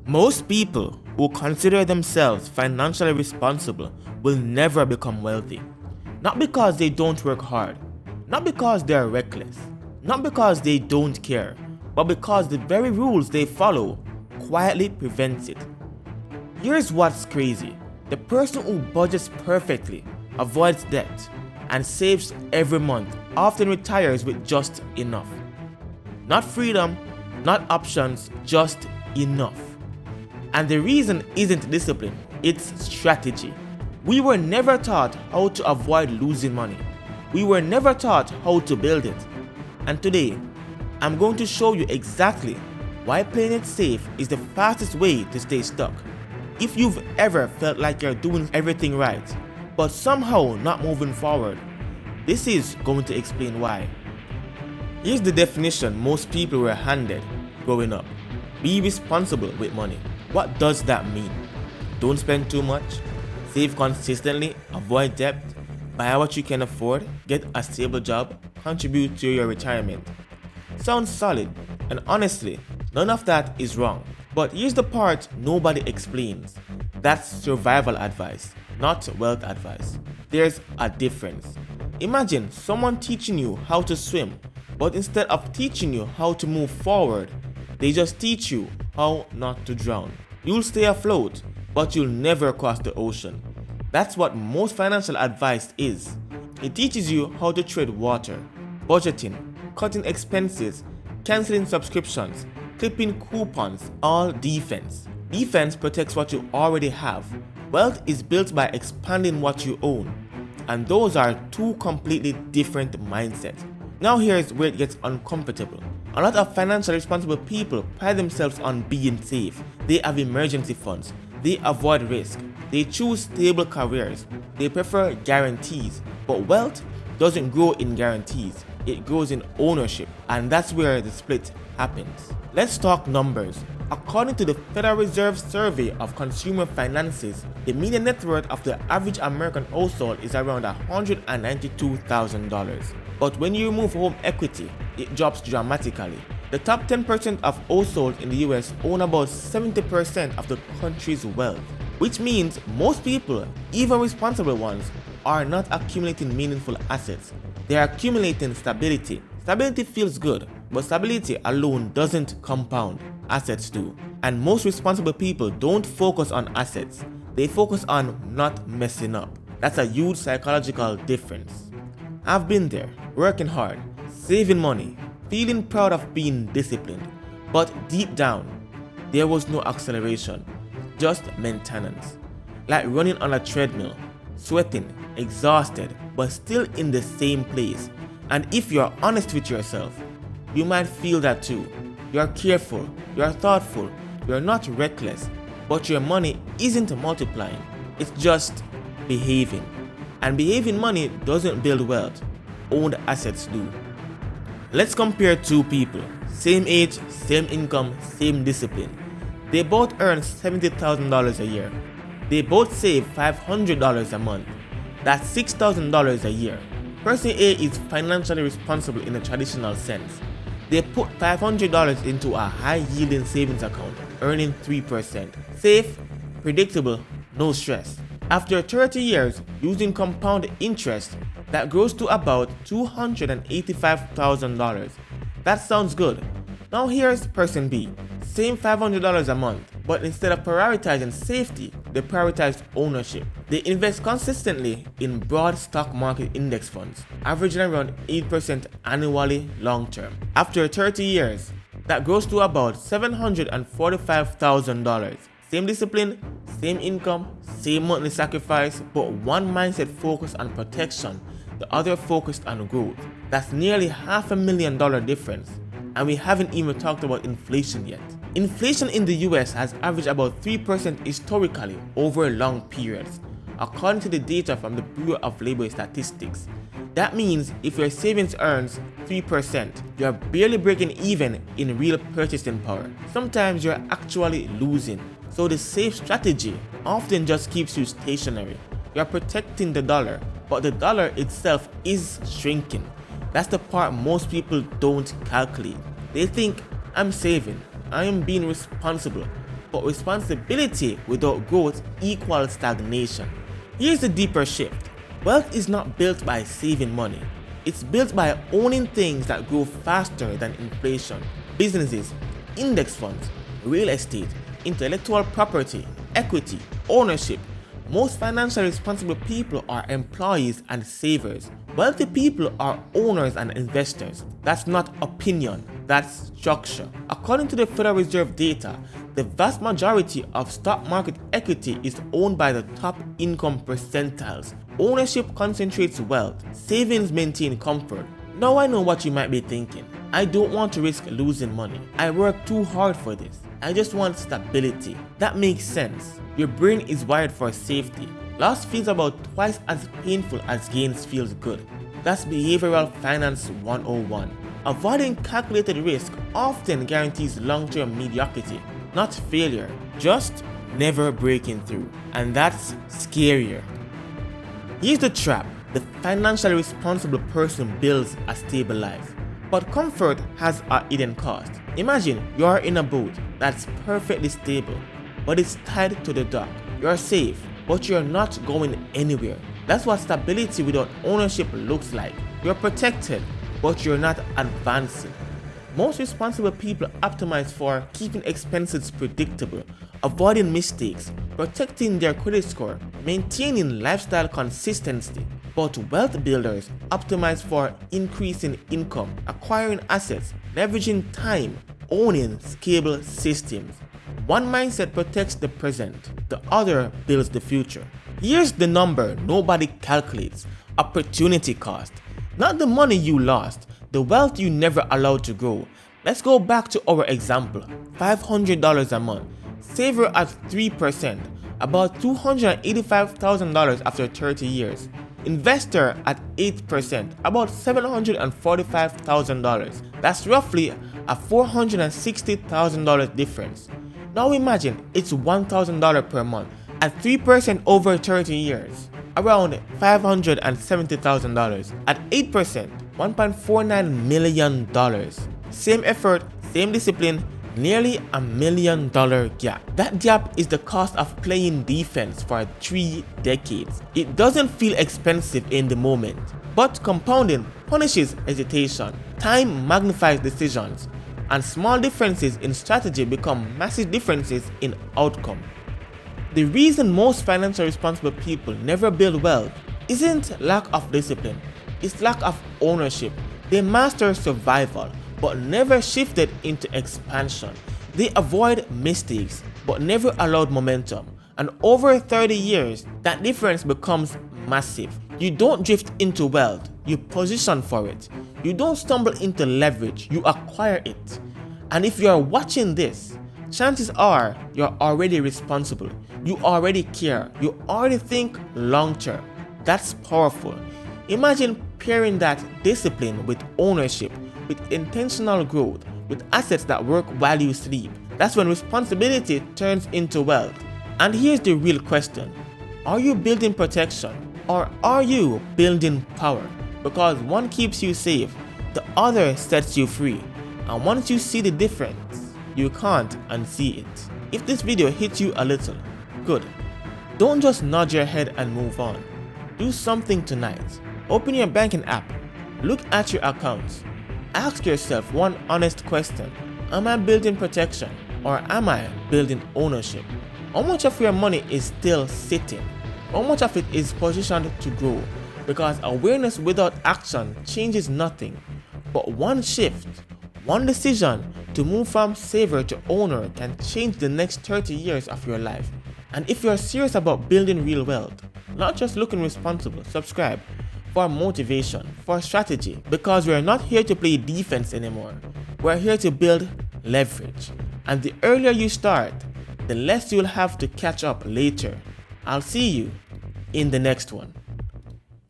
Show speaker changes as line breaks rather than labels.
Most people who consider themselves financially responsible will never become wealthy. Not because they don't work hard, not because they are reckless, not because they don't care, but because the very rules they follow quietly prevents it. Here's what's crazy. The person who budgets perfectly, avoids debt, and saves every month often retires with just enough. Not freedom, not options, just enough. And the reason isn't discipline, it's strategy. We were never taught how to avoid losing money. We were never taught how to build it. And today, I'm going to show you exactly why playing it safe is the fastest way to stay stuck. If you've ever felt like you're doing everything right, but somehow not moving forward, this is going to explain why. Here's the definition most people were handed growing up. Be responsible with money. What does that mean? Don't spend too much, save consistently, avoid debt, buy what you can afford, get a stable job, contribute to your retirement. Sounds solid, and honestly, none of that is wrong. But here's the part nobody explains. That's survival advice, not wealth advice. There's a difference. Imagine someone teaching you how to swim, but instead of teaching you how to move forward, they just teach you how not to drown. You'll stay afloat, but you'll never cross the ocean. That's what most financial advice is. It teaches you how to tread water, budgeting, cutting expenses, canceling subscriptions, clipping coupons, all defense. Defense protects what you already have. Wealth is built by expanding what you own. And those are two completely different mindsets. Now here's where it gets uncomfortable. A lot of financially responsible people pride themselves on being safe. They have emergency funds. They avoid risk. They choose stable careers. They prefer guarantees. But wealth doesn't grow in guarantees. It grows in ownership. And that's where the split happens. Let's talk numbers. According to the Federal Reserve Survey of Consumer Finances, the median net worth of the average American household is around $192,000. But when you remove home equity, it drops dramatically. The top 10% of households in the US own about 70% of the country's wealth, which means most people, even responsible ones, are not accumulating meaningful assets. They are accumulating stability. Stability feels good, but stability alone doesn't compound. Assets do. And most responsible people don't focus on assets. They focus on not messing up. That's a huge psychological difference. I've been there, working hard, saving money, feeling proud of being disciplined. But deep down, there was no acceleration, just maintenance. Like running on a treadmill, sweating, exhausted, but still in the same place. And if you're honest with yourself, you might feel that too. You're careful, you're thoughtful, you're not reckless, but your money isn't multiplying, it's just behaving. And behaving money doesn't build wealth, owned assets do. Let's compare two people, same age, same income, same discipline. They both earn $70,000 a year. They both save $500 a month. That's $6,000 a year. Person A is financially responsible in a traditional sense. They put $500 into a high-yielding savings account, earning 3%. Safe, predictable, no stress. After 30 years using compound interest, that grows to about $285,000. That sounds good. Now here's person B. Same $500 a month, but instead of prioritizing safety, they prioritize ownership. They invest consistently in broad stock market index funds, averaging around 8% annually long term. After 30 years, that grows to about $745,000. Same discipline, same income, same monthly sacrifice, but one mindset focused on protection, the other focused on growth. That's nearly $500,000 difference. And we haven't even talked about inflation yet. Inflation in the US has averaged about 3% historically over long periods, according to the data from the Bureau of Labor Statistics. That means if your savings earns 3%, you're barely breaking even in real purchasing power. Sometimes you're actually losing. So the safe strategy often just keeps you stationary. You're protecting the dollar, but the dollar itself is shrinking. That's the part most people don't calculate. They think, I'm saving, I am being responsible, but responsibility without growth equals stagnation. Here's the deeper shift. Wealth is not built by saving money. It's built by owning things that grow faster than inflation. Businesses, index funds, real estate, intellectual property, equity, ownership. Most financially responsible people are employees and savers. Wealthy people are owners and investors. That's not opinion, that's structure. According to the Federal Reserve data, the vast majority of stock market equity is owned by the top income percentiles. Ownership concentrates wealth, savings maintain comfort. Now I know what you might be thinking. I don't want to risk losing money. I work too hard for this. I just want stability. That makes sense. Your brain is wired for safety. Loss feels about twice as painful as gains feels good. That's behavioral finance 101. Avoiding calculated risk often guarantees long-term mediocrity, not failure, just never breaking through. And that's scarier. Here's the trap. The financially responsible person builds a stable life. But comfort has a hidden cost. Imagine you're in a boat that's perfectly stable, but it's tied to the dock. You're safe, but you're not going anywhere. That's what stability without ownership looks like. You're protected, but you're not advancing. Most responsible people optimize for keeping expenses predictable, avoiding mistakes, protecting their credit score, maintaining lifestyle consistency. But wealth builders optimize for increasing income, acquiring assets, leveraging time, owning scalable systems. One mindset protects the present, the other builds the future. Here's the number nobody calculates: opportunity cost. Not the money you lost, the wealth you never allowed to grow. Let's go back to our example. $500 a month. Saver at 3%, about $285,000 after 30 years. Investor at 8%, about $745,000. That's roughly a $460,000 difference. Now imagine it's $1,000 per month at 3% over 30 years, around $570,000. At 8%, $1.49 million. Same effort, same discipline, nearly $1 million gap. That gap is the cost of playing defense for 3 decades. It doesn't feel expensive in the moment, but compounding punishes hesitation. Time magnifies decisions, and small differences in strategy become massive differences in outcome. The reason most financially responsible people never build wealth isn't lack of discipline, it's lack of ownership. They master survival, but never shifted into expansion. They avoid mistakes, but never allowed momentum. And over 30 years, that difference becomes massive. You don't drift into wealth, you position for it. You don't stumble into leverage, you acquire it. And if you are watching this, chances are you're already responsible. You already care. You already think long term. That's powerful. Imagine pairing that discipline with ownership, with intentional growth, with assets that work while you sleep. That's when responsibility turns into wealth. And here's the real question. Are you building protection, or are you building power? Because one keeps you safe, the other sets you free. And once you see the difference, you can't unsee it. If this video hits you a little, good. Don't just nod your head and move on. Do something tonight. Open your banking app. Look at your accounts. Ask yourself one honest question. Am I building protection, or am I building ownership? How much of your money is still sitting? How much of it is positioned to grow? Because awareness without action changes nothing. But one shift, one decision to move from saver to owner can change the next 30 years of your life. And if you're serious about building real wealth, not just looking responsible, subscribe for motivation, for strategy, because we're not here to play defense anymore. We're here to build leverage. And the earlier you start, the less you'll have to catch up later. I'll see you in the next one.